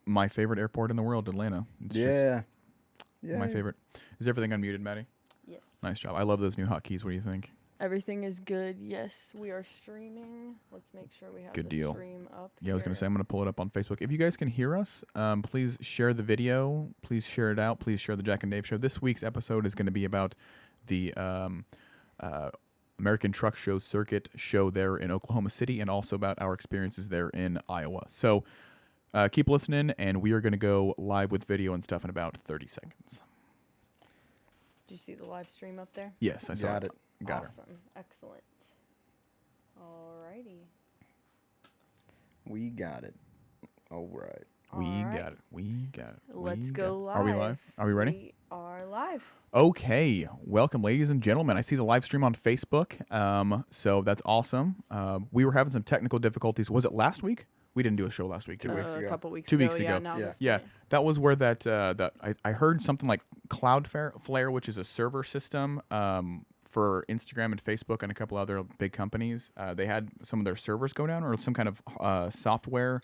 My favorite airport in the world, Atlanta. It's just my favorite. Is everything unmuted, Maddie? Yes. Nice job. I love those new hotkeys. What do you think? Everything is good. Yes, we are streaming. Let's make sure we have Good the deal. stream up. Yeah, I was going to say, I'm going to pull it up on Facebook. If you guys can hear us, please share the video. Please share it out. Please share the Jack and Dave show. This week's episode is going to be about the American Truck Show Circuit show there in Oklahoma City, and also about our experiences there in Iowa. So keep listening, and we are going to go live with video and stuff in about 30 seconds. Did you see the live stream up there? Yes, I saw it. Got awesome. Excellent. Alrighty. We got it. All right. We got it. Let's go live. Are we live? Are we ready? We are live. Okay. Welcome, ladies and gentlemen. I see the live stream on Facebook, so that's awesome. We were having some technical difficulties. Was it last week? We didn't do a show last week, did we? weeks ago. A couple weeks 2 ago. weeks ago. Yeah. That was where that I heard something like Cloudflare, which is a server system for Instagram and Facebook and a couple other big companies. They had some of their servers go down, or some kind of software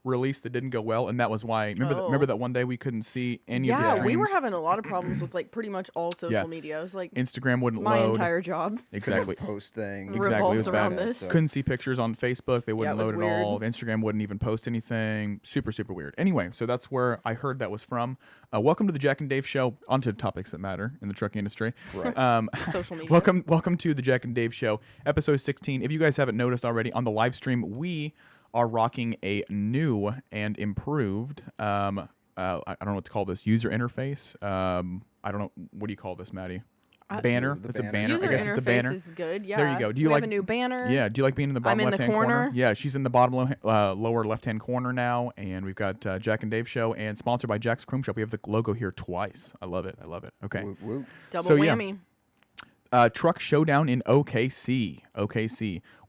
release that didn't go well, and that was why. Remember that one day we couldn't see any of the streams? Yeah, we were having a lot of problems with like pretty much all social media. It was like Instagram wouldn't my load. entire job. Exactly. Post things. Exactly. It was around bad. this. Couldn't see pictures on Facebook. They wouldn't it was load weird. at all. Instagram wouldn't even post anything. Super, super weird. Anyway, so that's where I heard that was from. Welcome to the Jack and Dave show. Onto topics that matter in the trucking industry. Right. Social media. Welcome to the Jack and Dave show, episode 16. If you guys haven't noticed already, on the live stream, we are rocking a new and improved, I don't know what to call this, user interface. I don't know. What do you call this, Maddie? Banner? It's a banner. User I guess it's a banner. interface is good. Yeah. There you go. Do you we like have a new banner? Yeah. Do you like being in the bottom I'm in the left-hand corner. Yeah, she's in the bottom lower left-hand corner now, and we've got Jack and Dave show, and sponsored by Jack's Chrome Shop. We have the logo here twice. I love it. Okay. Whoop, whoop. Double So, yeah. whammy. Truck Showdown in OKC.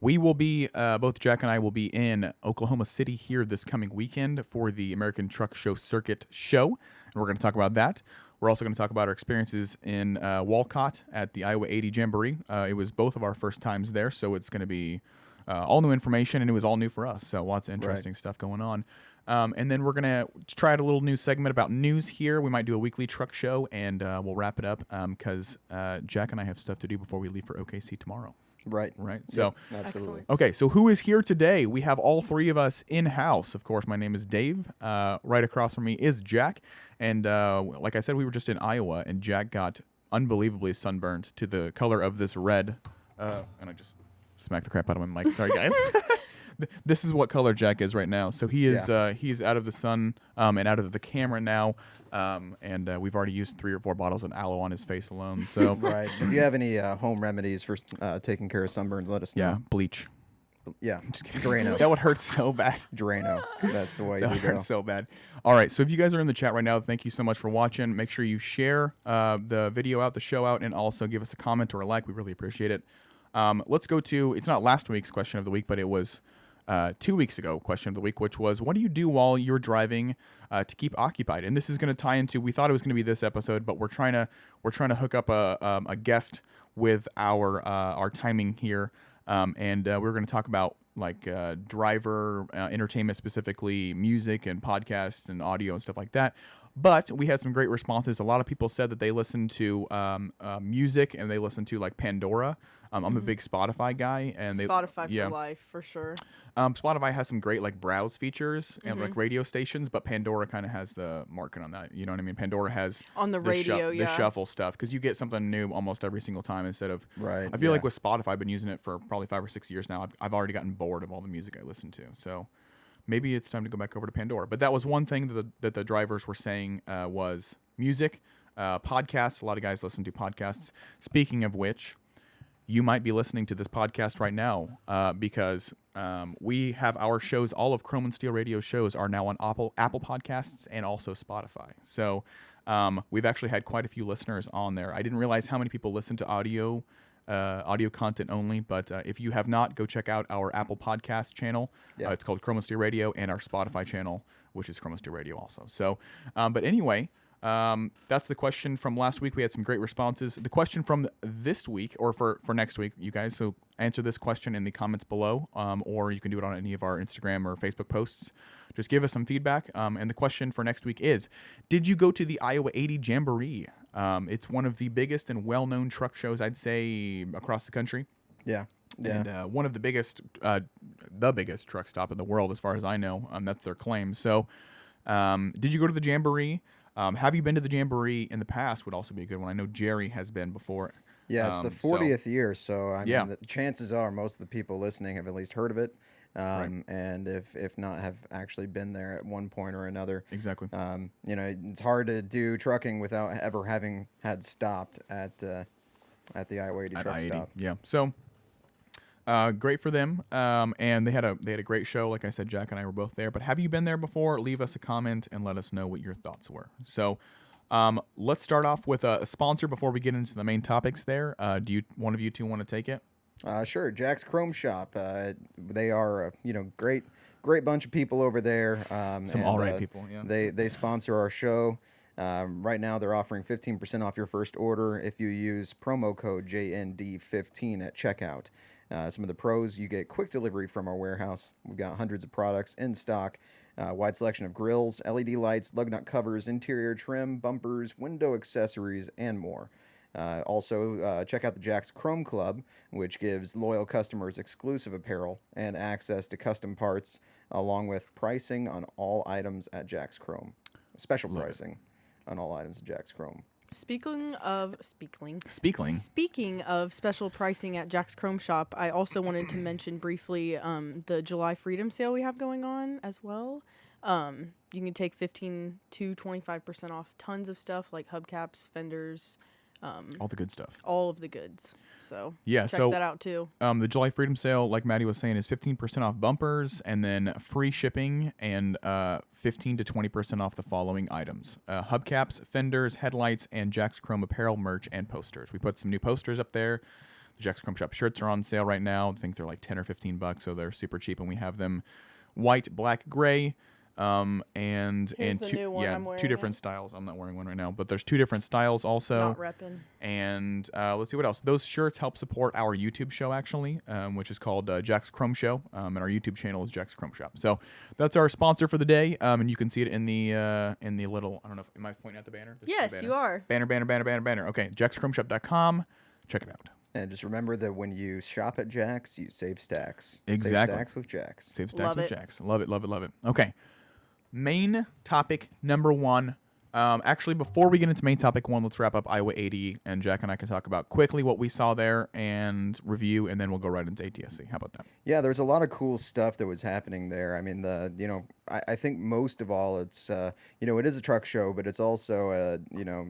We will be, both Jack and I will be in Oklahoma City here this coming weekend for the American Truck Show Circuit show, and we're going to talk about that. We're also going to talk about our experiences in Walcott at the Iowa 80 Jamboree. It was both of our first times there, so it's going to be all new information, and it was all new for us, so lots of interesting stuff going on. And then we're going to try out a little new segment about news here. We might do a weekly truck show, and we'll wrap it up because Jack and I have stuff to do before we leave for OKC tomorrow. Right. So, yep, absolutely. Okay, so who is here today? We have all three of us in-house. Of course, my name is Dave. Right across from me is Jack. And like I said, we were just in Iowa, and Jack got unbelievably sunburned to the color of this red. And I just smacked the crap out of my mic. Sorry, guys. This is what color Jack is right now. So he is he's out of the sun and out of the camera now. And we've already used 3 or 4 bottles of aloe on his face alone. So Right. If you have any home remedies for taking care of sunburns, let us know. yeah, bleach. Yeah. Just kidding. Drano. That would hurt so bad. Drano. That's the way That you would go. hurt so bad. All right, so if you guys are in the chat right now, thank you so much for watching. Make sure you share the video out, the show out, and also give us a comment or a like. We really appreciate it. Let's go to, it's not last week's question of the week, but it was 2 weeks ago question of the week, which was, what do you do while you're driving to keep occupied? And this is going to tie into, we thought it was going to be this episode, but we're trying to hook up a guest with our timing here, and we're going to talk about like driver entertainment, specifically music and podcasts and audio and stuff like that. But we had some great responses. A lot of people said that they listen to music, and they listen to like Pandora. I'm a big Spotify guy, and Spotify for life, for sure. Spotify has some great like browse features and like radio stations, but Pandora kind of has the market on that. You know what I mean? Pandora has On the radio, the shuffle stuff, because you get something new almost every single time instead of. Right. I feel like with Spotify, I've been using it for probably 5 or 6 years now. I've already gotten bored of all the music I listen to, so maybe it's time to go back over to Pandora. But that was one thing that the drivers were saying was music, podcasts. A lot of guys listen to podcasts. Speaking of which, you might be listening to this podcast right now because we have our shows. All of Chrome and Steel Radio shows are now on Apple Podcasts and also Spotify. So we've actually had quite a few listeners on there. I didn't realize how many people listen to audio content only, but if you have not, go check out our Apple Podcast channel. Yeah. It's called Chrome and Steel Radio, and our Spotify channel, which is Chrome and Steel Radio also. So, but anyway, That's the question from last week. We had some great responses. The question from this week, or for next week, you guys. So answer this question in the comments below, or you can do it on any of our Instagram or Facebook posts. Just give us some feedback. And the question for next week is, did you go to the Iowa 80 Jamboree? It's one of the biggest and well-known truck shows, I'd say, across the country. Yeah. Yeah. And one of the biggest truck stop in the world, as far as I know. That's their claim. So did you go to the Jamboree? Have you been to the Jamboree in the past would also be a good one. I know Jerry has been before. Yeah, it's the 40th year, so I mean, the chances are most of the people listening have at least heard of it. Right. And if not, have actually been there at one point or another. Exactly. You know, it's hard to do trucking without ever having had stopped at the Iowa 80 truck stop. Yeah. So great for them. And they had a great show. Like I said, Jack and I were both there. But have you been there before? Leave us a comment and let us know what your thoughts were. So let's start off with a sponsor before we get into the main topics there. Do one of you two want to take it? Sure. Jack's Chrome Shop. They are, great bunch of people over there. Some all right people. Yeah. They sponsor our show. Right now, they're offering 15% off your first order if you use promo code JND15 at checkout. Some of the pros, you get quick delivery from our warehouse. We've got hundreds of products in stock. Wide selection of grills, LED lights, lug nut covers, interior trim, bumpers, window accessories, and more. Also, check out the Jack's Chrome Club, which gives loyal customers exclusive apparel and access to custom parts, along with pricing on all items at Jack's Chrome. Special pricing on all items at Jack's Chrome. Speaking of special pricing at Jack's Chrome Shop, I also wanted to mention briefly the July Freedom Sale we have going on as well. You can take 15 to 25% off tons of stuff like hubcaps, fenders, all the good stuff. All of the goods. So check that out too. The July Freedom Sale, like Maddie was saying, is 15% off bumpers and then free shipping and 15 to 20% off the following items: hubcaps, fenders, headlights, and Jack's Chrome apparel, merch, and posters. We put some new posters up there. The Jack's Chrome Shop shirts are on sale right now. I think they're like 10 or 15 bucks, so they're super cheap, and we have them white, black, gray. And Here's the new one. I'm wearing two different styles. I'm not wearing one right now, but there's two different styles also. Not repping. And let's see what else. Those shirts help support our YouTube show actually, which is called Jack's Chrome Show, and our YouTube channel is Jack's Chrome Shop. So that's our sponsor for the day, and you can see it in the little. I don't know. Am I pointing at the banner? Yes, you are. Banner. Okay, JacksChromeShop.com. Check it out. And just remember that when you shop at Jack's, you save stacks. Exactly. Save stacks with Jack's. Save stacks with Jack's. Love it. Okay. Main topic number one. Actually, before we get into main topic one, let's wrap up Iowa 80, and Jack and I can talk about quickly what we saw there and review, and then we'll go right into ATSC. How about that? Yeah, there's a lot of cool stuff that was happening there. I mean, I think most of all, it's it is a truck show, but it's also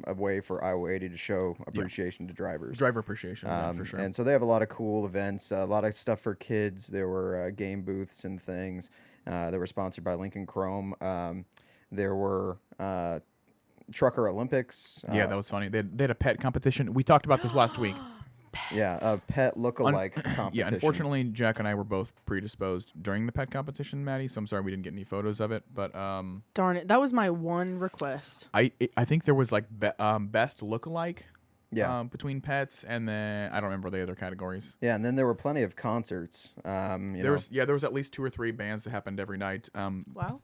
a way for Iowa 80 to show appreciation to drivers. Driver appreciation, for sure. And so they have a lot of cool events, a lot of stuff for kids. There were game booths and things. They were sponsored by Lincoln Chrome. There were Trucker Olympics. Yeah, that was funny. They had a pet competition. We talked about this last week. Yeah, a pet look-alike competition. Yeah, unfortunately, Jack and I were both predisposed during the pet competition, Maddie, so I'm sorry we didn't get any photos of it. But darn it, that was my one request. I think there was like best look-alike. Yeah. Between pets and then I don't remember the other categories. Yeah, and then there were plenty of concerts. There was at least 2 or 3 bands that happened every night. Wow.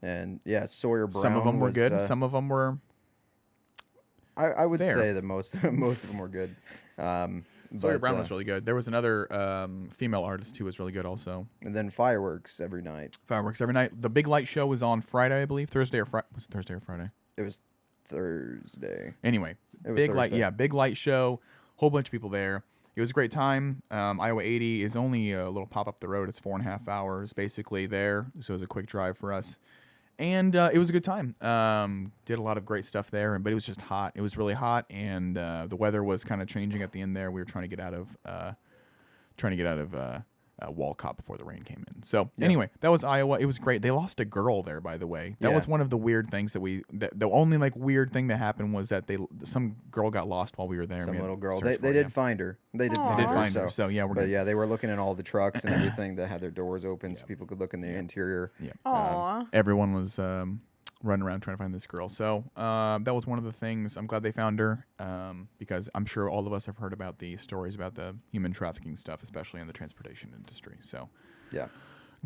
And yeah, Sawyer Brown. Some of them were good. Some of them were. I would say that most of them were good. Sawyer Brown was really good. There was another female artist who was really good also. And then fireworks every night. The Big Light Show was on Friday, I believe. Thursday or Friday? Was it Thursday or Friday? It was Thursday. Anyway, it was Big Thursday. Light, yeah, Big Light Show. Whole bunch of people there. It was a great time. Iowa 80 is only a little pop up the road. It's 4.5 hours basically there, so it was a quick drive for us. And it was a good time. Did a lot of great stuff there, but it was just hot. It was really hot, and the weather was kind of changing at the end there. We were trying to get out of Walcott before the rain came in. So anyway, that was Iowa. It was great. They lost a girl there, by the way. That was one of the weird things the only like weird thing that happened was that some girl got lost while we were there. Some little girl. They did find her. They did find her. So yeah, we're good. Yeah, they were looking at all the trucks and everything that had their doors open so people could look in the interior. Yeah. Aww. Everyone was running around trying to find this girl. So that was one of the things. I'm glad they found her because I'm sure all of us have heard about the stories about the human trafficking stuff, especially in the transportation industry. So Yeah.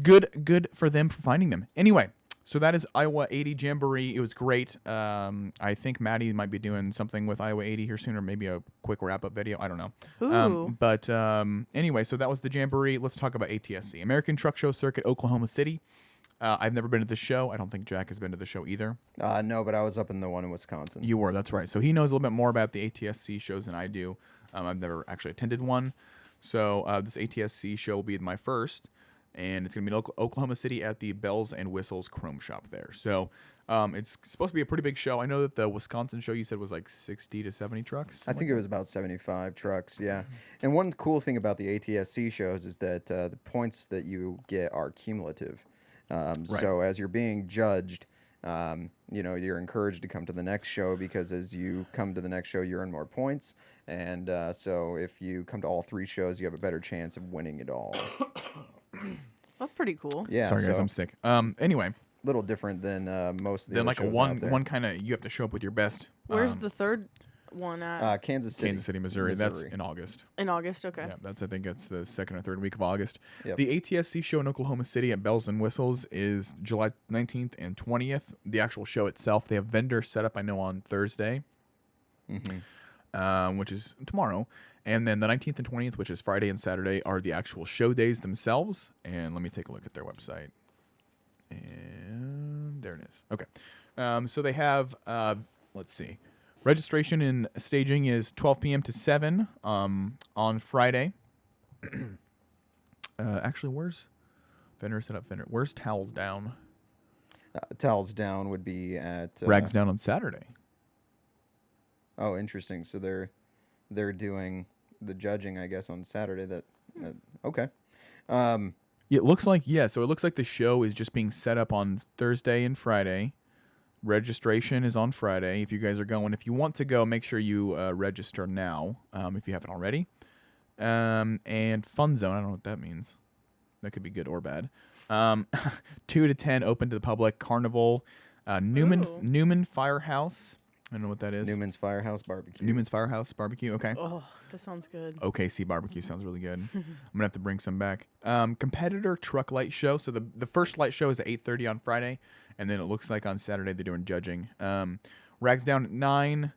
good for them for finding them. Anyway, so that is Iowa 80 Jamboree. It was great. I think Maddie might be doing something with Iowa 80 here soon, or maybe a quick wrap-up video. I don't know. Ooh. But anyway, so that was the Jamboree. Let's talk about ATSC, American Truck Show Circuit, Oklahoma City. I've never been to the show. I don't think Jack has been to the show either. No, but I was up in the one in Wisconsin. You were, that's right. So he knows a little bit more about the ATSC shows than I do. I've never actually attended one. So this ATSC show will be my first. And it's going to be in Oklahoma City at the Bells and Whistles Chrome Shop there. So it's supposed to be a pretty big show. I know that the Wisconsin show you said was like 60 to 70 trucks. I think it was about 75 trucks, yeah. And one cool thing about the ATSC shows is that the points that you get are cumulative. So as you're being judged, you're encouraged to come to the next show because as you come to the next show, you earn more points. And so if you come to all 3 shows, you have a better chance of winning it all. That's pretty cool. Yeah. Sorry, guys, I'm sick. Anyway. Little different than most of the Then other like a shows out there. one kind of, you have to show up with your best. Where's the third one at? Kansas City, Missouri. That's in August. In August, okay. Yeah, I think it's the second or third week of August. Yep. The ATSC show in Oklahoma City at Bells and Whistles is July 19th and 20th. The actual show itself, they have vendors set up, I know, on Thursday, which is tomorrow. And then the 19th and 20th, which is Friday and Saturday, are the actual show days themselves. And let me take a look at their website. And there it is. Okay. So they have, let's see. Registration and staging is 12 p.m. to 7 on Friday. Actually, where's vendor set up vendor? Where's Towels Down? Towels Down would be at Rags Down on Saturday. Oh, interesting. So they're doing the judging, I guess, on Saturday. Okay. It looks like so it looks like the show is just being set up on Thursday and Friday. Registration is on Friday. If you guys are going, if you want to go, make sure you register now if you haven't already. And Fun Zone, I don't know what that means. That could be good or bad. 2 to 10 open to the public. Carnival, Newman Firehouse. I don't know what that is. Newman's Firehouse Barbecue. Newman's Firehouse Barbecue. Okay. Oh, that sounds good. OKC barbecue sounds really good. I'm gonna have to bring some back. Competitor truck light show. So the first light show is at 8:30 on Friday, and then it looks like on Saturday they're doing judging. Rags Down at 9.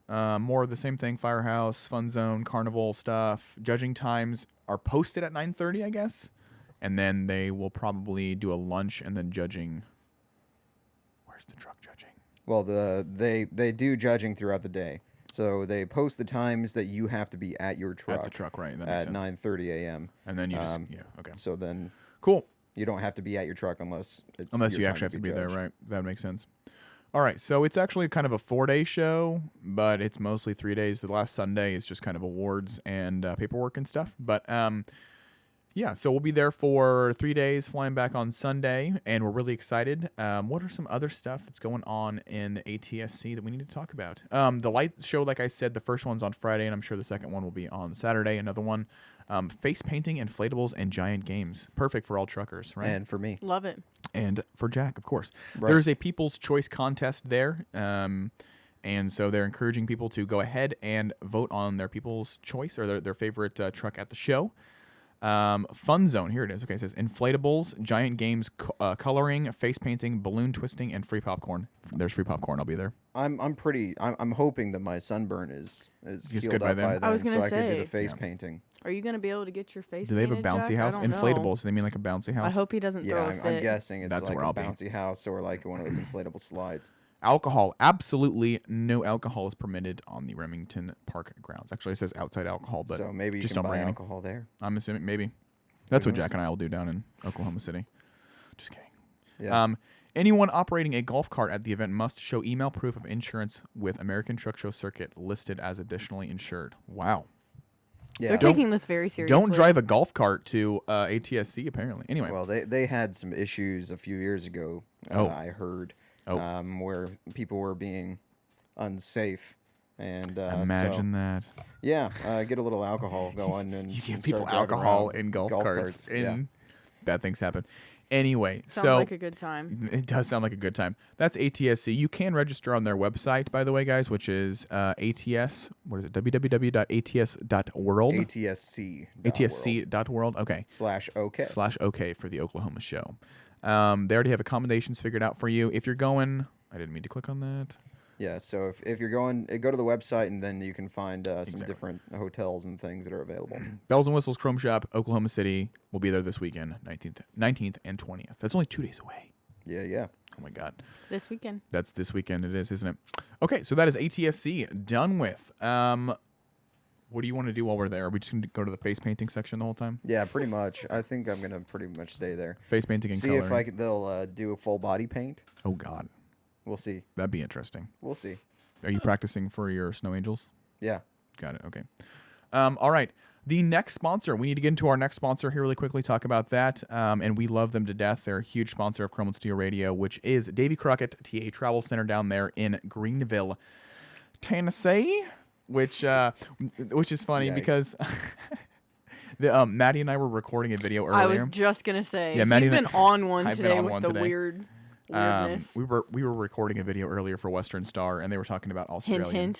More of the same thing. Firehouse, Fun Zone, Carnival stuff. Judging times are posted at 9:30, I guess, and then they will probably do a lunch and then judging. Where's the truck judging? Well, they do judging throughout the day. So they post the times that you have to be at your truck. At the truck, right? That At makes sense. 9:30 a.m. And then you just okay. So then Cool. you don't have to be at your truck unless you actually have to be there, right? That makes sense. All right, so it's actually kind of a 4-day show, but it's mostly 3 days. The last Sunday is just kind of awards and paperwork and stuff. But yeah, so we'll be there for 3 days, flying back on Sunday, and we're really excited. What are some other stuff that's going on in the ATSC that we need to talk about? The light show, like I said, the first one's on Friday, and I'm sure the second one will be on Saturday. Another one, face painting, inflatables, and giant games. Perfect for all truckers, right? And for me. Love it. And for Jack, of course. Right. There's a People's Choice contest there. And so they're encouraging people to go ahead and vote on their People's Choice or their favorite truck at the show. Fun Zone, here it is. Okay, it says inflatables, giant games, coloring, face painting, balloon twisting, and free popcorn. There's free popcorn. I'll be there. I'm hoping that my sunburn is healed good by up then. by then, I was gonna so I could do say. the face painting. Are you going to be able to get your face Do they have a painted, bouncy Jack? house? I don't know. Inflatables. Do they mean like a bouncy house? I hope he doesn't Yeah, throw a I'm fit. guessing it's That's like where a I'll be. bouncy house or like one of those inflatable slides. Alcohol. Absolutely no alcohol is permitted on the Remington Park grounds. Actually, it says outside alcohol, but So maybe you just can don't buy bring any. alcohol there. I'm assuming maybe. That's what knows? Jack and I will do down in Oklahoma City. Just kidding. Yeah. Anyone operating a golf cart at the event must show email proof of insurance with American Truck Show Circuit listed as additionally insured. Wow. Yeah. They're taking this very seriously. Don't drive a golf cart to ATSC, apparently. Anyway. Well, they had some issues a few years ago. I heard where people were being unsafe, and Imagine that. Yeah, get a little alcohol going and You give start people driving alcohol around in golf carts. Yeah. Bad things happen. Anyway, Sounds like a good time. it does sound like a good time. That's ATSC. You can register on their website, by the way, guys, which is ATS. What is it? www.ats.world. ATSC. ATSC.world. Okay. /OK. /OK for the Oklahoma show. They already have accommodations figured out for you. If you're going, I didn't mean to click on that. Yeah, so if you're going, go to the website and then you can find some different hotels and things that are available. Bells and Whistles Chrome Shop, Oklahoma City. We'll be there this weekend, 19th and 20th. That's only 2 days away. Yeah. Oh, my God. This weekend. That's this weekend. It is, isn't it? Okay, so that is ATSC done with. What do you want to do while we're there? Are we just going to go to the face painting section the whole time? Yeah, pretty much. I think I'm going to pretty much stay there. Face painting and See coloring. if they'll do a full body paint. Oh, God. We'll see. That'd be interesting. We'll see. Are you practicing for your Snow Angels? Yeah. Got it. Okay. All right. The next sponsor. We need to get into our next sponsor here really quickly, talk about that. And we love them to death. They're a huge sponsor of Chrome and Steel Radio, which is Davy Crockett TA Travel Center down there in Greenville, Tennessee, which is funny Yikes. because Maddie and I were recording a video earlier. I was just gonna say. Yeah, Maddie he's and been on one I've been today on with one the today. weirdness. We were recording a video earlier for Western Star, and they were talking about Australian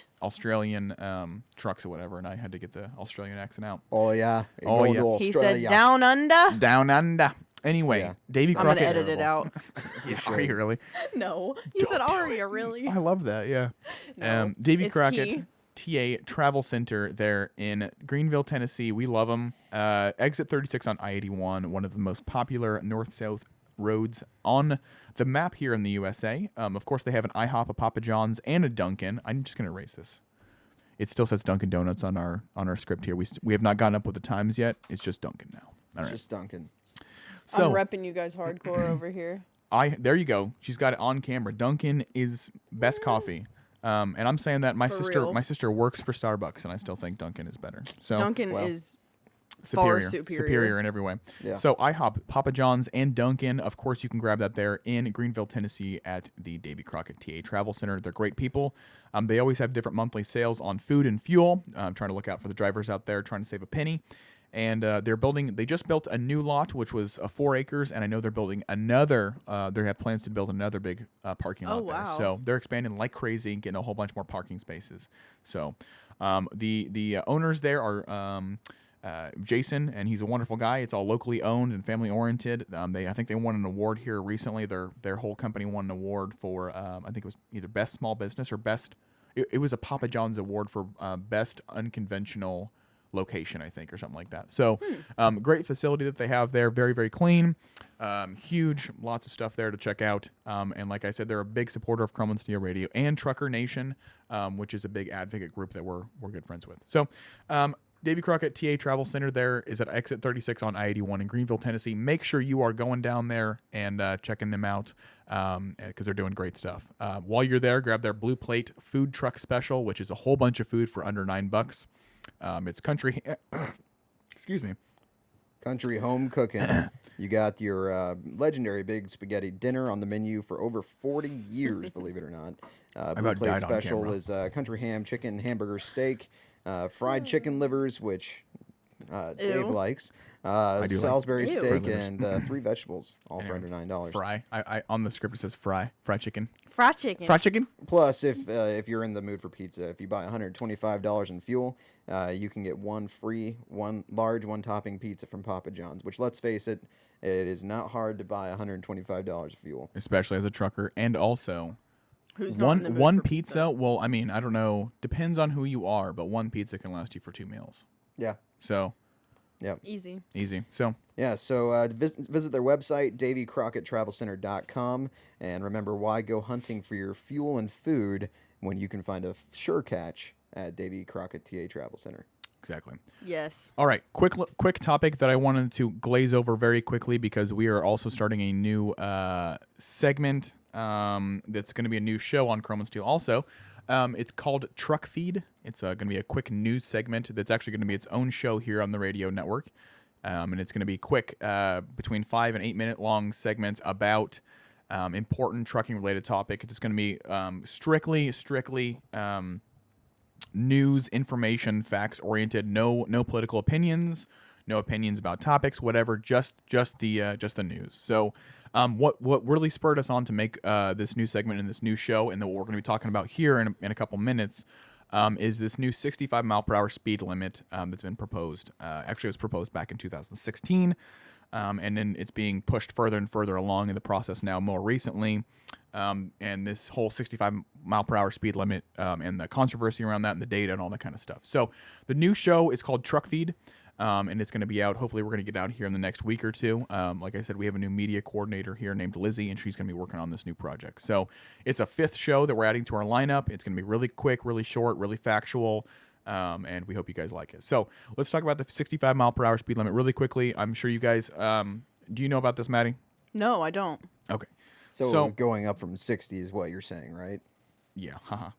trucks or whatever, and I had to get the Australian accent out. Oh, yeah. Oh, Going yeah. to He Australia. said down under. Down under. Anyway, Yeah. Davy I'm Crockett. gonna edit it out. Yeah, are you really? No, he said Aria. Really? I love that. Yeah. No, Davy it's Crockett TA Travel Center there in Greenville, Tennessee. We love them. Exit 36 on I-81, one of the most popular north-south roads on the map here in the USA. Of course, they have an IHOP, a Papa John's, and a Dunkin'. I'm just gonna erase this. It still says Dunkin' Donuts on our script here. We have not gotten up with the times yet. It's just Dunkin' now. All right. It's just Duncan. So I'm repping you guys hardcore over here. there you go. She's got it on camera. Dunkin' is best coffee. And I'm saying that my sister works for Starbucks, and I still think Dunkin' is better. So Dunkin' well, is far superior in every way. Yeah. So IHOP, Papa John's, and Dunkin'. Of course, you can grab that there in Greenville, Tennessee, at the Davy Crockett TA Travel Center. They're great people. They always have different monthly sales on food and fuel. I'm trying to look out for the drivers out there trying to save a penny. And they just built a new lot, which was 4 acres, and I know they're building another. They have plans to build another big parking lot there. wow. So they're expanding like crazy and getting a whole bunch more parking spaces. So the owners there are Jason, and he's a wonderful guy. It's all locally owned and family oriented. I think they won an award here recently. Their whole company won an award for I think it was either best small business or best. It was a Papa John's award for best unconventional location, I think, or something like that. So great facility that they have there. Very, very clean. Huge. Lots of stuff there to check out. And like I said, they're a big supporter of Chrome and Steel Radio and Trucker Nation, which is a big advocate group that we're good friends with. So Davy Crockett TA Travel Center there is at exit 36 on I-81 in Greenville, Tennessee. Make sure you are going down there and checking them out because they're doing great stuff. While you're there, grab their Blue Plate food truck special, which is a whole bunch of food for under $9. It's country. Excuse me. Country home cooking. You got your legendary big spaghetti dinner on the menu for over 40 years, believe it or not. Blue about Plate died on special camera. is country ham, chicken, hamburger, steak, fried chicken livers, which Dave Ew. likes, do like Salisbury Ew. steak, livers. and 3 vegetables, all for under $9. Fry. I on the script it says fried chicken. Fried chicken. Fried chicken. Plus, if you're in the mood for pizza, if you buy $125 in fuel, you can get one large one-topping pizza from Papa John's. Which, let's face it, it is not hard to buy $125 of fuel. Especially as a trucker, and also Who's not in the mood one for pizza. Well, I mean, I don't know. Depends on who you are, but one pizza can last you for 2 meals. Yeah, So yeah. Easy. easy. So Yeah, so visit their website, DavyCrockettTravelCenter.com, and remember, why go hunting for your fuel and food when you can find a sure catch at Davy Crockett TA Travel Center? exactly. Yes. All right, quick topic that I wanted to glaze over very quickly because we are also starting a new segment that's going to be a new show on Chrome and Steel also. It's called Truck Feed. It's going to be a quick news segment that's actually going to be its own show here on the radio network. And it's going to be quick, between 5 and 8 minute long segments about important trucking related topic. It's going to be strictly news, information, facts oriented. No political opinions, no opinions about topics, whatever. Just the news. So, what really spurred us on to make this new segment and this new show, and then what we're going to be talking about here in a couple minutes, is this new 65 mile per hour speed limit that's been proposed. Actually, it was proposed back in 2016. And then it's being pushed further and further along in the process now more recently. And this whole 65 mile per hour speed limit and the controversy around that and the data and all that kind of stuff. So the new show is called Truck Feed, and it's going to be out. Hopefully we're going to get out here in the next week or two. Like I said, we have a new media coordinator here named Lizzie, and she's going to be working on this new project. So it's a 5th show that we're adding to our lineup. It's going to be really quick, really short, really factual. And we hope you guys like it. So let's talk about the 65 mile per hour speed limit really quickly. I'm sure you guys, do you know about this, Maddie? No, I don't. Okay. So going up from 60 is what you're saying, right? Yeah. Haha.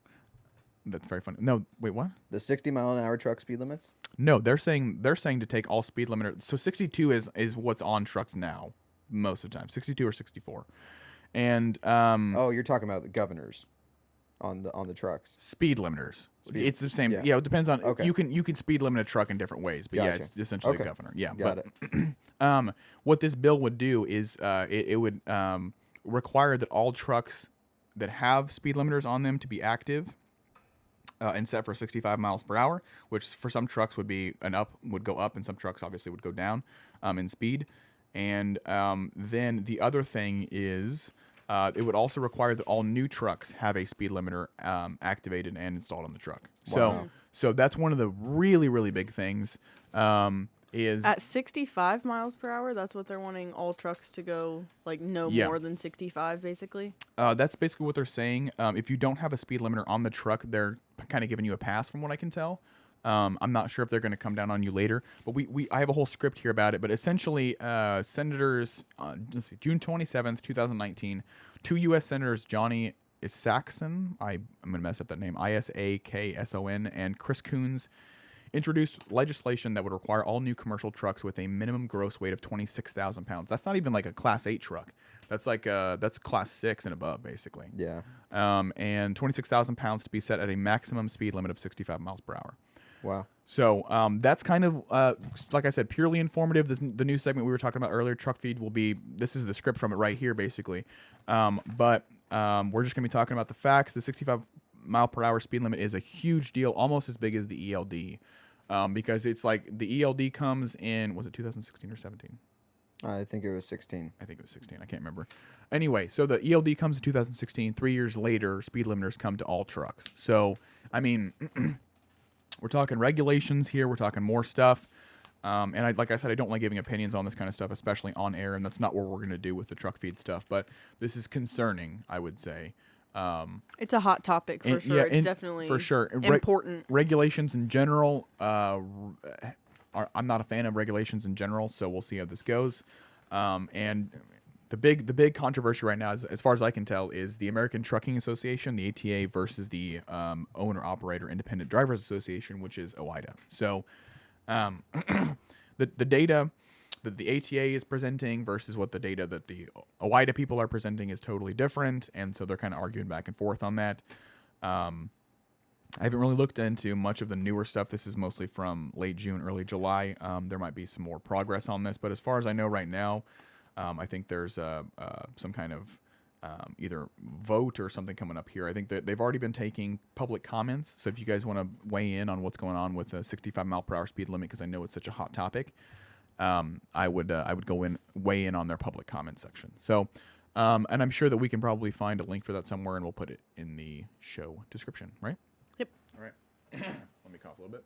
That's very funny. No, wait, what? The 60 mile an hour truck speed limits? No, they're saying to take all speed limiter. So 62 is what's on trucks now most of the time. 62 or 64. And oh, you're talking about the governors on the trucks. Speed limiters. It's the same. Yeah. Yeah, it depends on. Okay. You can speed limit a truck in different ways, but yeah, Gotcha. it's essentially Okay. a governor. Yeah, Got but what this bill would do is it would require that all trucks that have speed limiters on them to be active and set for 65 miles per hour, which for some trucks would go up, and some trucks obviously would go down in speed. And then the other thing is. It would also require that all new trucks have a speed limiter activated and installed on the truck. Wow. So that's one of the really, really big things. Is At 65 miles per hour, that's what they're wanting all trucks to go, like, no Yeah. more than 65, basically. That's basically what they're saying. If you don't have a speed limiter on the truck, they're kind of giving you a pass, from what I can tell. I'm not sure if they're going to come down on you later, but I have a whole script here about it. But essentially, senators, let's see, June 27th, 2019, 2 U.S. senators, Johnny Isakson, I'm going to mess up that name, Isakson, and Chris Coons, introduced legislation that would require all new commercial trucks with a minimum gross weight of 26,000 pounds. That's not even like a Class 8 truck. That's like that's Class 6 and above, basically. Yeah. And 26,000 pounds to be set at a maximum speed limit of 65 miles per hour. Wow. So that's kind of, like I said, purely informative. The new segment we were talking about earlier, Truck Feed, will be, this is the script from it right here, basically. But we're just going to be talking about the facts. The 65 mile per hour speed limit is a huge deal, almost as big as the ELD. Because it's like the ELD comes in, was it 2016 or 17? I think it was 16. I think it was 16. I can't remember. Anyway, so the ELD comes in 2016. 3 years later, speed limiters come to all trucks. So, I mean... We're talking regulations here. We're talking more stuff. And like I said, I don't like giving opinions on this kind of stuff, especially on air, and that's not what we're going to do with the Truck Feed stuff. But this is concerning, I would say. It's a hot topic for sure. It's definitely for sure important. Regulations in general, I'm not a fan of regulations in general, so we'll see how this goes. And the big controversy right now, as far as I can tell, is the American Trucking Association, the ATA, versus the Owner-Operator Independent Drivers Association, which is OIDA. So the data that the ATA is presenting versus what the data that the OIDA people are presenting is totally different, and so they're kind of arguing back and forth on that. I haven't really looked into much of the newer stuff. This is mostly from late June, early July. There might be some more progress on this, but as far as I know right now, I think there's some kind of either vote or something coming up here. I think that they've already been taking public comments. So if you guys want to weigh in on what's going on with the 65 mile per hour speed limit, because I know it's such a hot topic, I would weigh in on their public comment section. So, and I'm sure that we can probably find a link for that somewhere, and we'll put it in the show description, right? Yep. All right. Let me cough a little bit.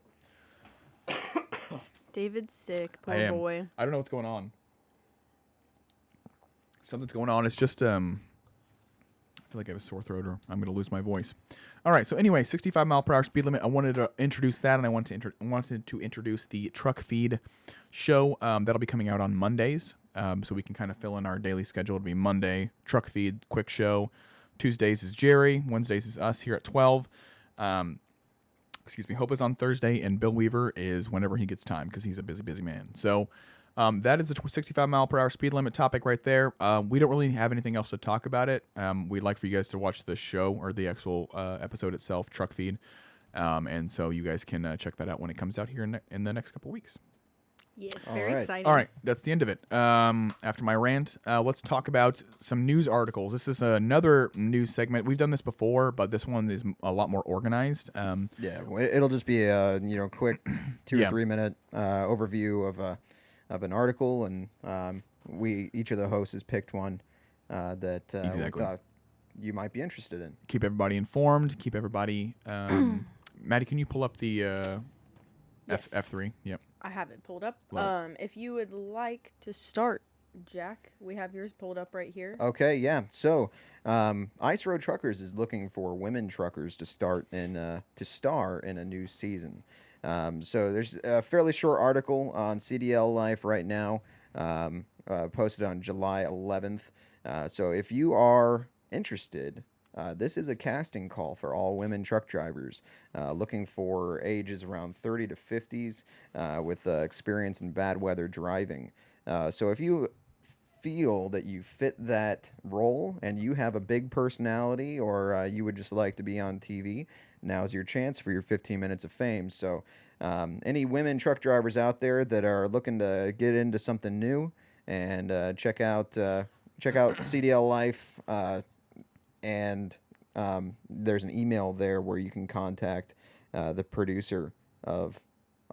David's sick, I poor am. boy. I don't know what's going on. Something's going on. It's just I feel like I have a sore throat, or I'm going to lose my voice. All right. So anyway, 65 mile per hour speed limit. I wanted to introduce that, and I wanted to introduce the Truck Feed show that'll be coming out on Mondays. So we can kind of fill in our daily schedule. It'll be Monday, Truck Feed, quick show. Tuesdays is Jerry. Wednesdays is us here at 12. Hope is on Thursday, and Bill Weaver is whenever he gets time, because he's a busy, busy man. So that is the 65 mile per hour speed limit topic right there. We don't really have anything else to talk about it. We'd like for you guys to watch the show, or the actual episode itself, Truck Feed. And so you guys can check that out when it comes out here in the next couple weeks. Yes, All very right. exciting. All right, that's the end of it. After my rant, let's talk about some news articles. This is another news segment. We've done this before, but this one is a lot more organized. Yeah, it'll just be a quick 2 Yeah. or 3 minute overview of an article, and each of the hosts has picked one that we Exactly. thought you might be interested in. Keep everybody informed. Keep everybody. Maddie, can you pull up the Yes. F3? Yep. I have it pulled up. Love If you would like to start, Jack, we have yours pulled up right here. Okay, yeah. So, Ice Road Truckers is looking for women truckers to star in a new season. So there's a fairly short article on CDL Life right now, posted on July 11th. So if you are interested, this is a casting call for all women truck drivers looking for ages around 30 to 50s with experience in bad weather driving. So if you feel that you fit that role and you have a big personality, or you would just like to be on TV, now's your chance for your 15 minutes of fame. So any women truck drivers out there that are looking to get into something new, and check out CDL Life, and there's an email there where you can contact the producer of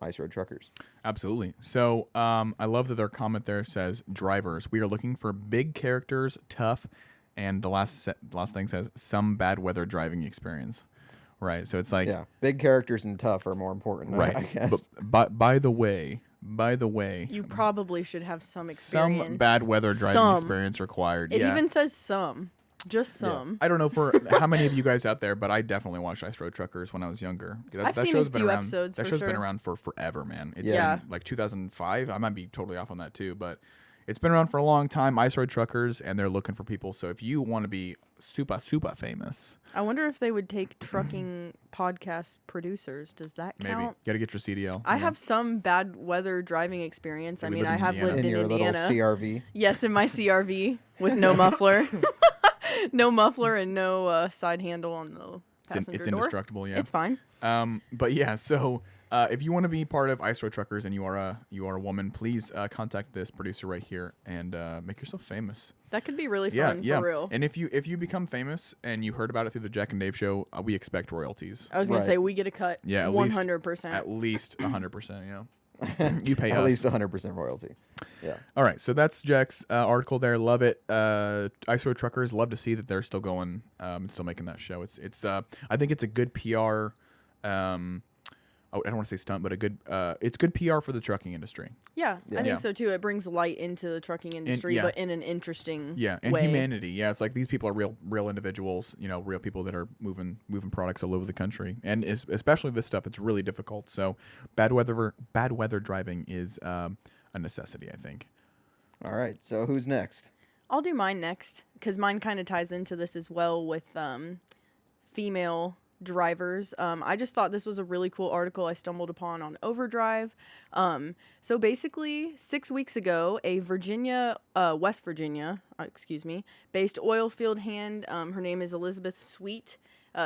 Ice Road Truckers. Absolutely. So I love that their comment there says, drivers, we are looking for big characters, tough, and the last thing says, some bad weather driving experience. Right. So it's like, Yeah, big characters and tough are more important, right. I guess. But by the way, You probably should have some experience. some bad weather driving Some. experience required. It Yeah. even says some. Just some. I don't know for how many of you guys out there, but I definitely watched Ice Road Truckers when I was younger. I've seen a few around, episodes, That for show's sure. been around for forever, man. It's Yeah. been like 2005. I might be totally off on that too, but it's been around for a long time. Ice Road Truckers, and they're looking for people. So if you want to be super famous, I wonder if they would take trucking podcast producers. Does that count? maybe you got to get your CDL. I have some bad weather driving experience. I Maybe mean, live I in have Indiana. lived In in your Indiana. little CRV. Yes, in my CRV with no muffler. No muffler and no side handle on the passenger It's door. indestructible. Yeah. It's fine. But yeah, so if you want to be part of Ice Road Truckers and you are a woman, please contact this producer right here and make yourself famous. That could be really Yeah, fun, yeah. for real. And if you become famous and you heard about it through the Jack and Dave show, we expect royalties. I was going Right. to say, we get a cut. Yeah, at least- 100%. At least 100%. Yeah. You pay At us. least 100% royalty. Yeah. All right, so that's Jack's article there. Love it. Ice Road Truckers, love to see that they're still going and still making that show. It's I think it's a good PR. I don't want to say stunt, but it's good PR for the trucking industry. Yeah, I Yeah. think so too. It brings light into the trucking industry, yeah. but in an interesting And way. humanity. Yeah, it's like these people are real individuals. Real people that are moving products all over the country, and especially this stuff. It's really difficult. So bad weather driving is a necessity, I think. All right. So who's next? I'll do mine next because mine kind of ties into this as well with female drivers. I just thought this was a really cool article I stumbled upon on Overdrive. So basically, 6 weeks ago, a West Virginia, based oil field hand, her name is Elizabeth Sweet.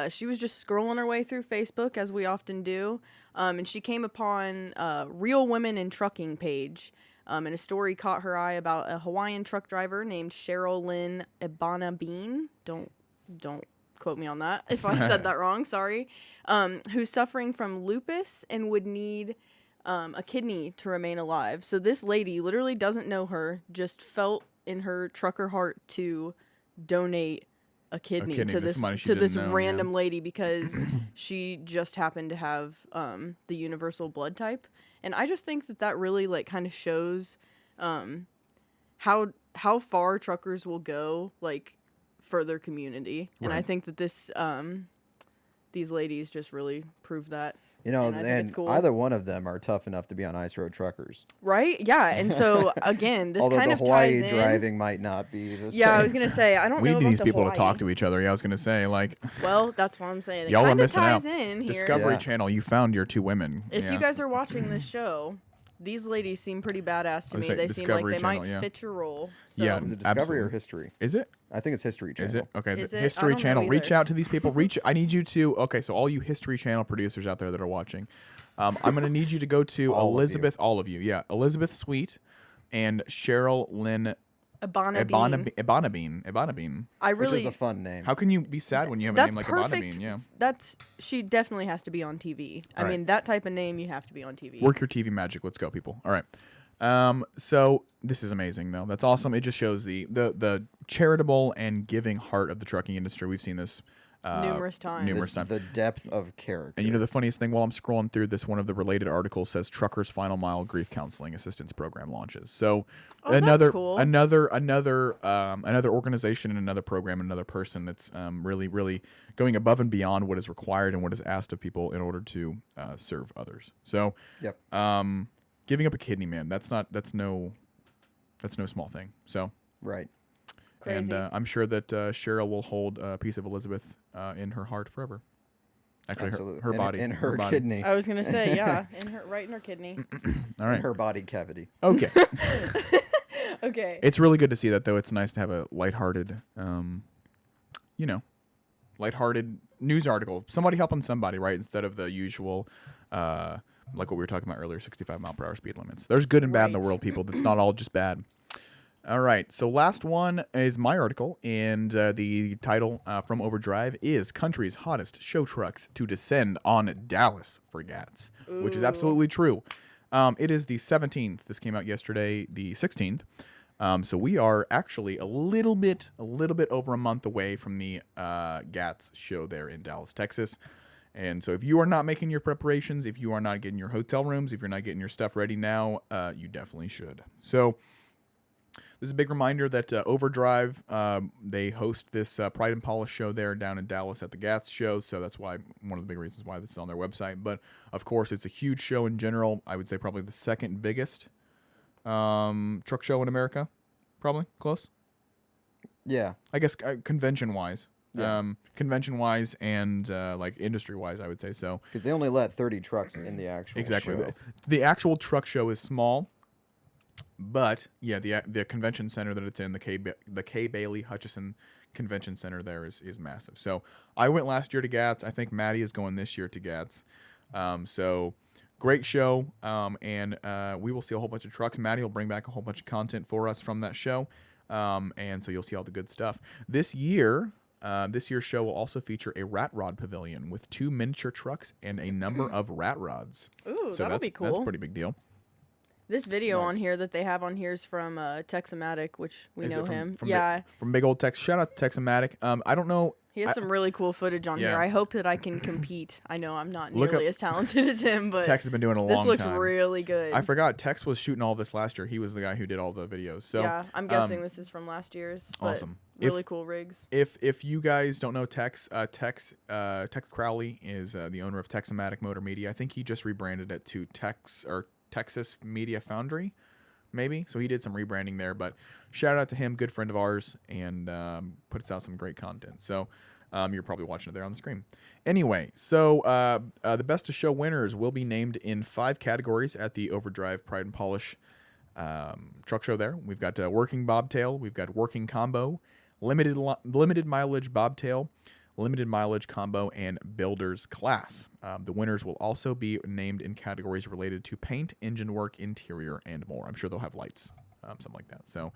She was just scrolling her way through Facebook, as we often do, and she came upon Real Women in Trucking page. And a story caught her eye about a Hawaiian truck driver named Cheryl Lynn Ibana Bean. Don't quote me on that if I said that wrong. Sorry. Who's suffering from lupus and would need a kidney to remain alive. So this lady literally doesn't know her, just felt in her trucker heart to donate a kidney kidney to to this somebody she to this didn't know, random lady because she just happened to have the universal blood type. And I just think that really like kind of shows how far truckers will go like for their community. And I Right. think that these ladies just really prove that. And I think it's cool. either one of them are tough enough to be on Ice Road Truckers. Right? Yeah. And so again, this Although kind the of Hawaii ties in. driving might not be the Yeah, same. I was gonna say I don't We know need about these the people Hawaii. to talk to each other. Yeah, I was gonna say like Well, that's what I'm saying. It y'all are kind of missing ties out. in here. Discovery Yeah. Channel, you found your two women. If Yeah. you guys are watching this show, these ladies seem pretty badass to I me. was They saying seem like Discovery they Channel, might yeah. fit your role. So. Yeah. Is it Discovery or Absolutely. History? Is it? I think it's History Channel. Is it? Okay. Is The it? I History don't know Channel. Reach either. out to these people. I need you to. Okay, so all you History Channel producers out there that are watching, I'm going to need you to go to All of you. Elizabeth, all of you. Yeah, Elizabeth Sweet and Cheryl Lynn Ebonabine. I Which really. is a fun name. How can you be sad when you have a That's name like perfect. Ebonabine? Yeah. She definitely has to be on TV. I All right. mean, that type of name, you have to be on TV. Work your TV magic. Let's go, people. All right. So this is amazing, though. That's awesome. It just shows the charitable and giving heart of the trucking industry. We've seen this Numerous times. The depth of character. And you know the funniest thing, while I'm scrolling through this, one of the related articles says Truckers Final Mile Grief Counseling Assistance Program launches. So That's cool. another organization and another program and another person that's really going above and beyond what is required and what is asked of people in order to serve others. So Yep. giving up a kidney, man, that's no small thing. So Right. Crazy. and I'm sure that Cheryl will hold a piece of Elizabeth in her heart forever. Actually, Absolutely. her body. In her body. kidney. I was gonna say, yeah, right in her kidney. All right. In her body cavity. Okay. Okay. It's really good to see that, though. It's nice to have a lighthearted, lighthearted news article. Somebody helping somebody, right? Instead of the usual, like what we were talking about earlier, 65-mile-per-hour speed limits. There's good and bad in the Right. world, people. It's not all just bad. All right. So last one is my article, and the title from Overdrive is Country's Hottest Show Trucks to Descend on Dallas Fregates, which is Ooh. absolutely true. It is the 17th. This came out yesterday, the 16th. So we are actually a little bit over a month away from the GATS show there in Dallas, Texas. And so if you are not making your preparations, if you are not getting your hotel rooms, if you're not getting your stuff ready now, you definitely should. So this is a big reminder that Overdrive, they host this Pride and Polish show there down in Dallas at the GATS show. So that's why one of the big reasons why this is on their website. But of course, it's a huge show in general. I would say probably the second biggest truck show in America. Probably close. Yeah. I guess convention wise. Yeah. Convention wise and like industry wise, I would say so. Because they only let 30 trucks in the actual Exactly. show. The actual truck show is small. But yeah, the convention center that it's in, the K. Bailey Hutchison Convention Center there is massive. So I went last year to GATS. I think Maddie is going this year to GATS. So great show. And we will see a whole bunch of trucks. Maddie will bring back a whole bunch of content for us from that show. And so you'll see all the good stuff. This year's show will also feature a rat rod pavilion with 2 miniature trucks and a number of rat rods. Ooh, So that'll be cool. That's a pretty big deal. This video Nice. on here that they have on here is from Texamatic, which we Is it know from- him. from Yeah, From big old Tex. Shout out to Texamatic. I don't know. he has some really cool footage on Yeah. here. I hope that I can compete. I know I'm not Look nearly up- as talented as him, but Tex has been doing it a this long looks time. really good. I forgot Tex was shooting all this last year. He was the guy who did all the videos. So yeah, I'm guessing this is from last year's. But awesome. Really cool rigs. If you guys don't know Tex, Tex Crowley is the owner of Texamatic Motor Media. I think he just rebranded it to Texas Media Foundry, maybe. So he did some rebranding there. But shout out to him, good friend of ours, and puts out some great content. So you're probably watching it there on the screen. Anyway, so the best of show winners will be named in 5 categories at the Overdrive Pride and Polish truck show there. We've got working bobtail, we've got working combo, limited mileage bobtail, limited mileage combo, and builder's class. The winners will also be named in categories related to paint, engine work, interior, and more. I'm sure they'll have lights, something like that. So,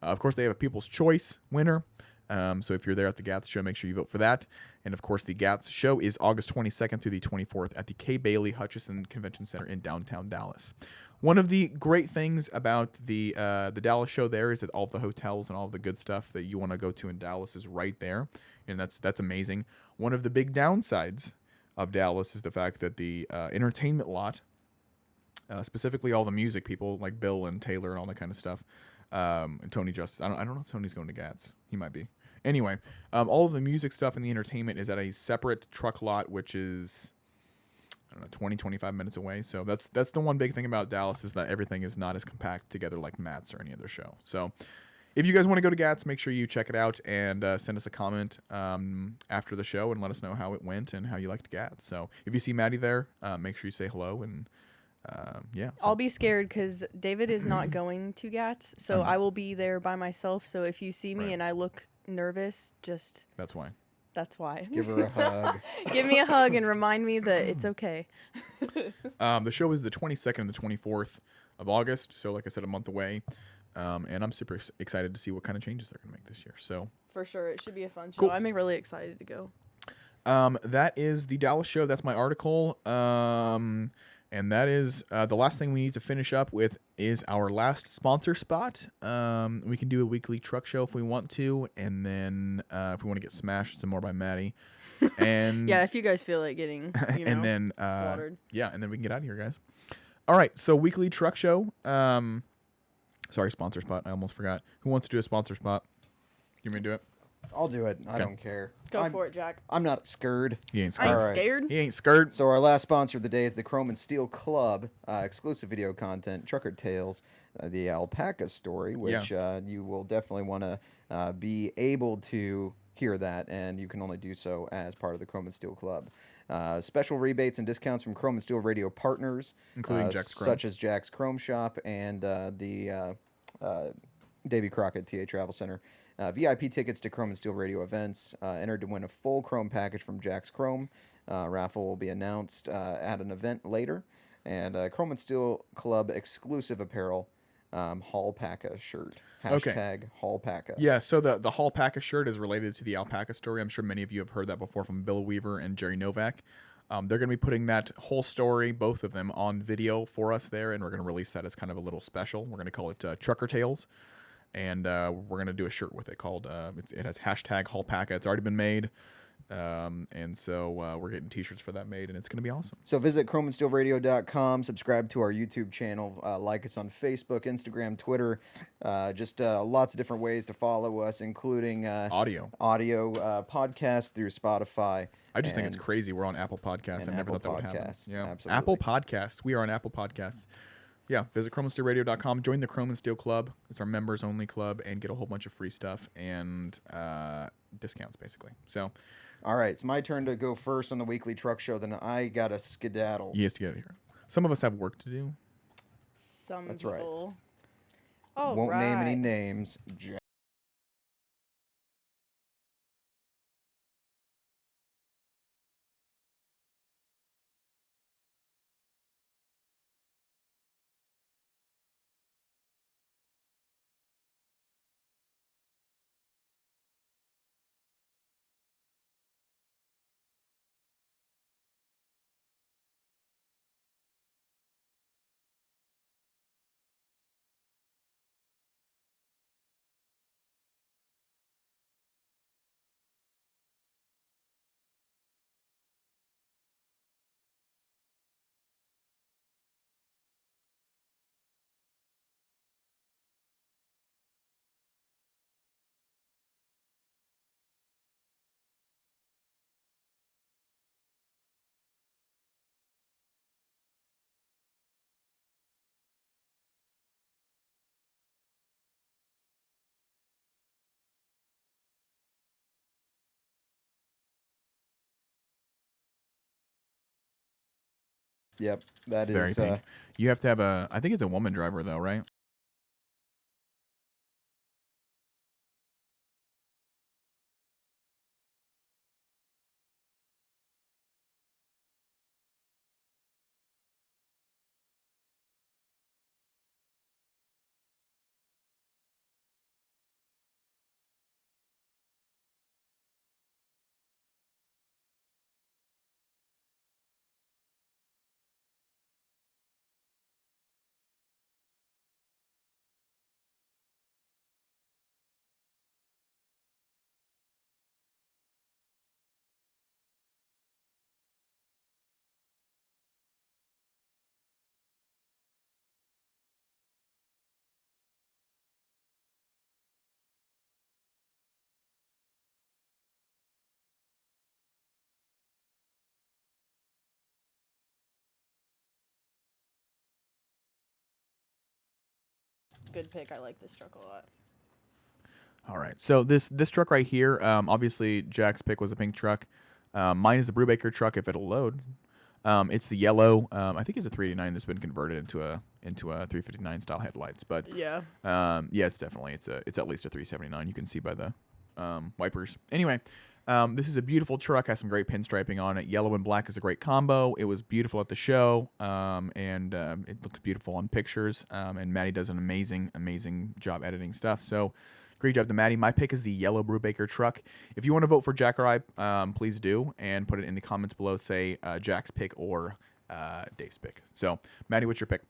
of course, they have a People's Choice winner. So if you're there at the GATS show, make sure you vote for that. And, of course, the GATS show is August 22nd through the 24th at the K. Bailey Hutchison Convention Center in downtown Dallas. One of the great things about the Dallas show there is that all the hotels and all the good stuff that you want to go to in Dallas is right there, and that's amazing. One of the big downsides of Dallas is the fact that the entertainment lot, specifically all the music people like Bill and Taylor and all that kind of stuff, and Tony Justice. I don't know if Tony's going to GATS. He might be. Anyway, all of the music stuff and the entertainment is at a separate truck lot, which is, I don't know, 20, 25 minutes away. So that's the one big thing about Dallas is that everything is not as compact together like Matt's or any other show. So if you guys want to go to GATS, make sure you check it out and send us a comment after the show and let us know how it went and how you liked GATS. So if you see Maddie there, make sure you say hello and yeah. So I'll be scared because David is not going to GATS, so I will be there by myself. So if you see me Right. and I look nervous, just that's why. That's why. Give her a hug. Give me a hug and remind me that it's okay. The show is the 22nd and the 24th of August. So, like I said, a month away. And I'm super excited to see what kind of changes they're going to make this year. So, For sure. It should be a fun show. Cool. I'm really excited to go. that is the Dallas show. That's my article. And that is the last thing we need to finish up with is our last sponsor spot. We can do a weekly truck show if we want to, and then if we want to get smashed some more by Maddie, and Yeah, if you guys feel like getting, and then slaughtered. yeah, and then we can get out of here, guys. All right, so weekly truck show. Sorry, sponsor spot. I almost forgot. Who wants to do a sponsor spot? You want me to do it? I'll do it. I Okay. don't care. Go for it, Jack. I'm not scared. He ain't I ain't scared. Alright. scared. He ain't scared. So our last sponsor of the day is the Chrome and Steel Club, exclusive video content, Trucker Tales, the alpaca story, which you will definitely want to be able to hear that, and you can only do so as part of the Chrome and Steel Club. Special rebates and discounts from Chrome and Steel radio partners, Including Jack's Chrome. such as Jack's Chrome Shop and the Davy Crockett TA Travel Center. VIP tickets to Chrome and Steel radio events. Entered to win a full Chrome package from Jack's Chrome. Raffle will be announced at an event later. And Chrome and Steel Club exclusive apparel, Hallpaca shirt. Hashtag Hallpaca. Yeah, so the Hallpaca shirt is related to the alpaca story. I'm sure many of you have heard that before from Bill Weaver and Jerry Novak. They're going to be putting that whole story, both of them, on video for us there, and we're going to release that as kind of a little special. We're going to call it Trucker Tales, and we're going to do a shirt with it called, it has hashtag Hallpaca. It's already been made, and so we're getting t-shirts for that made, and it's going to be awesome. So visit chromeandsteelradio.com, subscribe to our YouTube channel, like us on Facebook, Instagram, Twitter, just lots of different ways to follow us, including Audio. podcasts through Spotify. I just think it's and- crazy. We're on Apple Podcasts. and I never Apple thought that would happen. Podcasts, Yeah, absolutely. Apple Podcasts. We are on Apple Podcasts. Yeah, visit chromeandsteelradio.com. Join the Chrome and Steel Club. It's our members only club, and get a whole bunch of free stuff and discounts, basically. So, All right, it's my turn to go first on the weekly truck show. Then I got to skedaddle. yes, get out of here. Some of us have work to do. Some That's right. people. Oh, Won't name any right. names. Yep, that It's very is. pink. You have to have a, I think it's a woman driver, though, right? Good pick. I like this truck a lot. All right. So this truck right here, obviously Jack's pick was a pink truck. Mine is the Brubaker truck if it'll load. It's the yellow. I think it's a 389 that's been converted into a 359 style headlights. But Yeah. yeah, it's definitely it's at least a 379. You can see by the wipers. Anyway, This is a beautiful truck, has some great pinstriping on it. Yellow and black is a great combo. It was beautiful at the show, and it looks beautiful on pictures. And Maddie does an amazing job editing stuff. So great job to Maddie. My pick is the yellow Brubaker truck. If you want to vote for Jack or I, please do, and put it in the comments below. Say Jack's pick or Dave's pick. So Maddie, what's your pick?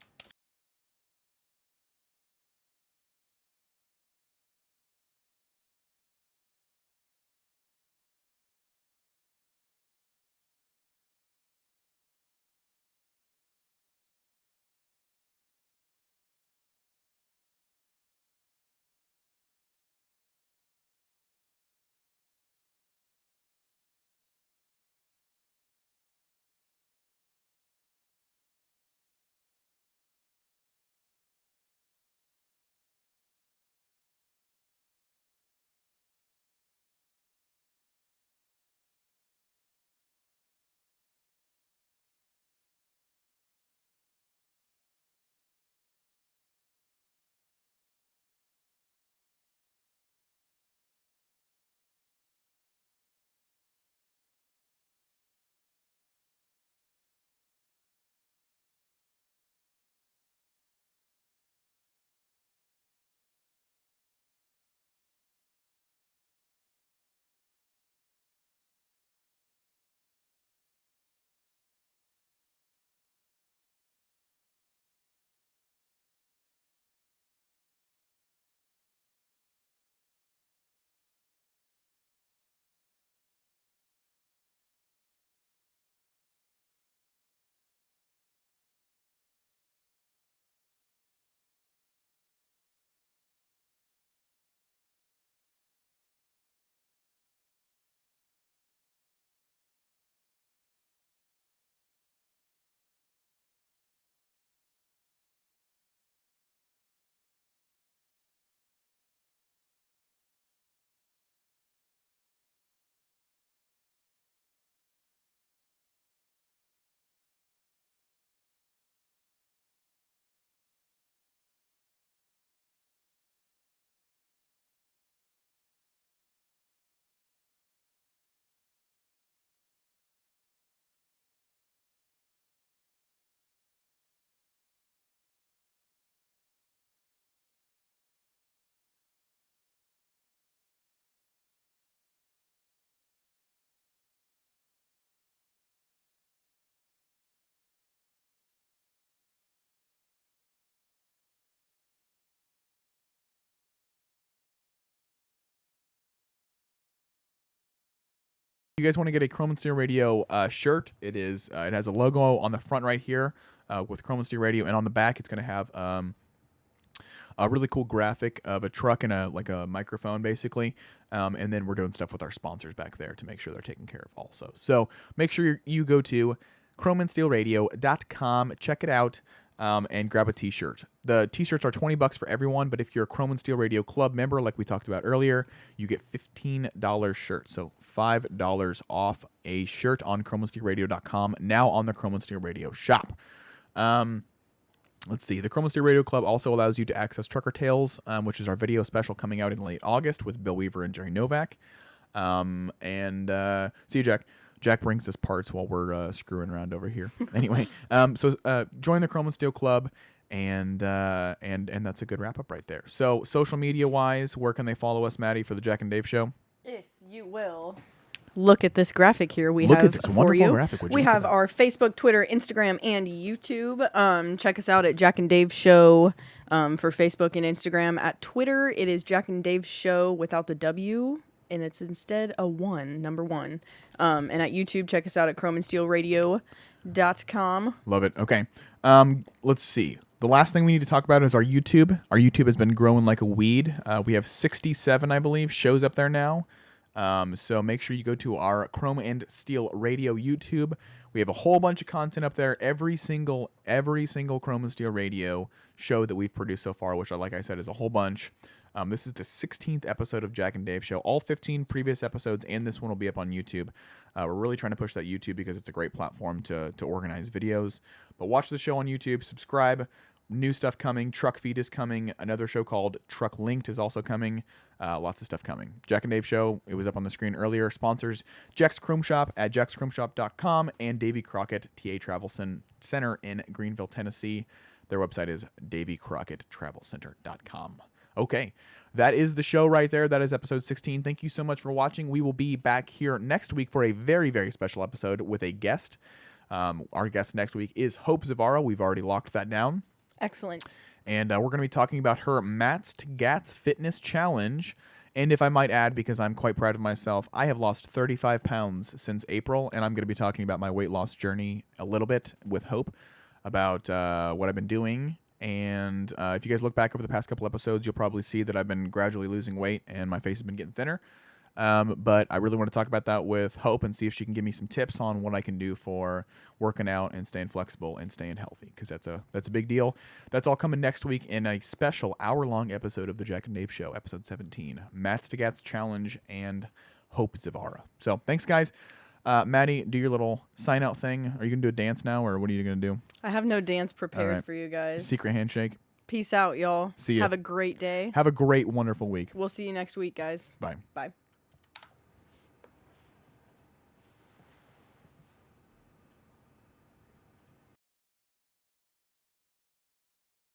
You guys want to get a Chrome and Steel Radio shirt? It is. It has a logo on the front right here with Chrome and Steel Radio, and on the back it's going to have a really cool graphic of a truck and a microphone basically, and then we're doing stuff with our sponsors back there to make sure they're taken care of also. So make sure you go to chromeandsteelradio.com, check it out, and grab a t-shirt. The t-shirts are $20 for everyone, but if you're a Chrome and Steel Radio Club member, like we talked about earlier, you get $15 shirts. So $5 off a shirt on chromeandsteelradio.com, now on the Chrome and Steel Radio shop. Let's see. The Chrome and Steel Radio Club also allows you to access Trucker Tales, which is our video special coming out in late August with Bill Weaver and Jerry Novak. See you, Jack. Jack brings us parts while we're screwing around over here. Anyway, so join the Chrome and Steel Club, and that's a good wrap up right there. So social media wise, where can they follow us, Maddie, for the Jack and Dave Show? If you will. Look at this graphic here we Look have at this for wonderful you. graphic. We have our Facebook, Twitter, Instagram, and YouTube. Check us out at Jack and Dave Show for Facebook and Instagram. At Twitter, it is Jack and Dave Show without the W, and it's instead a 1, number 1. And at YouTube, check us out at chromeandsteelradio.com. Love it. Okay. Let's see. The last thing we need to talk about is our YouTube. Our YouTube has been growing like a weed. We have 67, I believe, shows up there now. So make sure you go to our Chrome and Steel Radio YouTube. We have a whole bunch of content up there. Every single Chrome and Steel Radio show that we've produced so far, which, like I said, is a whole bunch. This is the 16th episode of Jack and Dave Show. All 15 previous episodes and this one will be up on YouTube. We're really trying to push that YouTube because it's a great platform to organize videos. But watch the show on YouTube, subscribe, new stuff coming. Truck Feed is coming. Another show called Truck Linked is also coming. Lots of stuff coming. Jack and Dave Show, it was up on the screen earlier. Sponsors Jack's Chrome Shop at jackschromeshop.com and Davy Crockett TA Travel Center in Greenville, Tennessee. Their website is davycrocketttravelcenter.com. Okay, that is the show right there. That is episode 16. Thank you so much for watching. We will be back here next week for a very, very special episode with a guest. Our guest next week is Hope Zavara. We've already locked that down. Excellent. And we're going to be talking about her Mats to Gats Fitness Challenge. And if I might add, because I'm quite proud of myself, I have lost 35 pounds since April, and I'm going to be talking about my weight loss journey a little bit with Hope about what I've been doing. And if you guys look back over the past couple episodes, you'll probably see that I've been gradually losing weight and my face has been getting thinner. But I really want to talk about that with Hope and see if she can give me some tips on what I can do for working out and staying flexible and staying healthy, because that's a big deal. That's all coming next week in a special hour-long episode of the Jack and Dave Show, episode 17, Mats to Gats Challenge and Hope Zavara. So thanks, guys. Maddie, do your little sign-out thing. Are you going to do a dance now, or what are you going to do? I have no dance prepared right. for you guys. Secret handshake. Peace out, y'all. See ya. Have a great day. Have a great, wonderful week. We'll see you next week, guys. Bye. Bye.